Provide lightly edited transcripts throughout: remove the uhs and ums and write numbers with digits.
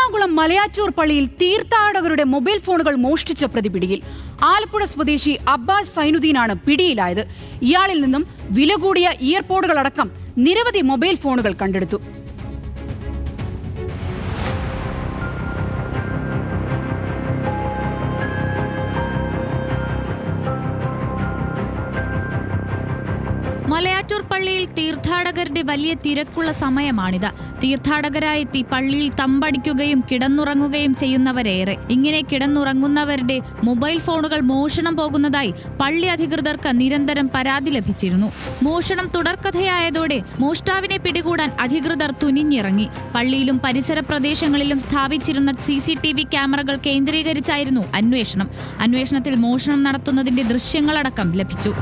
എറണാകുളം മലയാറ്റൂർ പള്ളിയിൽ തീർത്ഥാടകരുടെ മൊബൈൽ ഫോണുകൾ മോഷ്ടിച്ച പ്രതിപിടിയിൽ. ആലപ്പുഴ സ്വദേശി അബ്ബാസ് സൈനുദ്ദീനാണ് പിടിയിലായത്. ഇയാളിൽ നിന്നും വില കൂടിയ ഇയർപോഡുകളടക്കം നിരവധി മൊബൈൽ ഫോണുകൾ കണ്ടെടുത്തു. മലയാറ്റൂർ പള്ളിയിൽ തീർത്ഥാടകരുടെ വലിയ തിരക്കുള്ള സമയമാണിത്. തീർത്ഥാടകരായെത്തി പള്ളിയിൽ തമ്പടിക്കുകയും കിടന്നുറങ്ങുകയും ചെയ്യുന്നവരേറെ. ഇങ്ങനെ കിടന്നുറങ്ങുന്നവരുടെ മൊബൈൽ ഫോണുകൾ മോഷണം പോകുന്നതായി പള്ളി അധികൃതർക്ക് നിരന്തരം പരാതി ലഭിച്ചിരുന്നു. മോഷണം തുടർക്കഥയായതോടെ മോഷ്ടാവിനെ പിടികൂടാൻ അധികൃതർ തുനിഞ്ഞിറങ്ങി. പള്ളിയിലും പരിസര പ്രദേശങ്ങളിലും സ്ഥാപിച്ചിരുന്ന CCTV ക്യാമറകൾ കേന്ദ്രീകരിച്ചായിരുന്നു അന്വേഷണം. അന്വേഷണത്തിൽ മോഷണം നടത്തുന്നതിന്റെ ദൃശ്യങ്ങളടക്കം ലഭിച്ചു.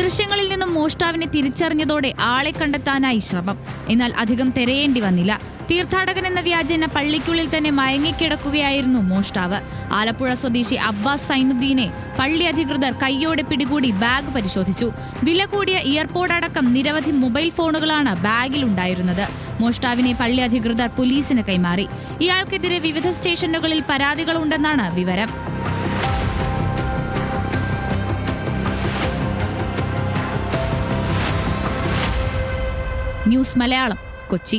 ദൃശ്യങ്ങളിൽ നിന്നും മോഷ്ടാവിനെ തിരിച്ചറിഞ്ഞതോടെ ആളെ കണ്ടെത്താനായി ശ്രമം. എന്നാൽ അധികം തിരയേണ്ടി വന്നില്ല. തീർത്ഥാടകൻ എന്ന വ്യാജേന പള്ളിക്കുള്ളിൽ തന്നെ മയങ്ങിക്കിടക്കുകയായിരുന്നു മോഷ്ടാവ്. ആലപ്പുഴ സ്വദേശി അബ്ബാസ് സൈനുദ്ദീനെ പള്ളി അധികൃതർ കൈയോടെ പിടികൂടി ബാഗ് പരിശോധിച്ചു. വില കൂടിയ ഇയർപോഡ് അടക്കം നിരവധി മൊബൈൽ ഫോണുകളാണ് ബാഗിലുണ്ടായിരുന്നത്. മോഷ്ടാവിനെ പള്ളി അധികൃതർ പോലീസിന് കൈമാറി. ഇയാൾക്കെതിരെ വിവിധ സ്റ്റേഷനുകളിൽ പരാതികളുണ്ടെന്നാണ് വിവരം. ന്യൂസ് മലയാളം, കൊച്ചി.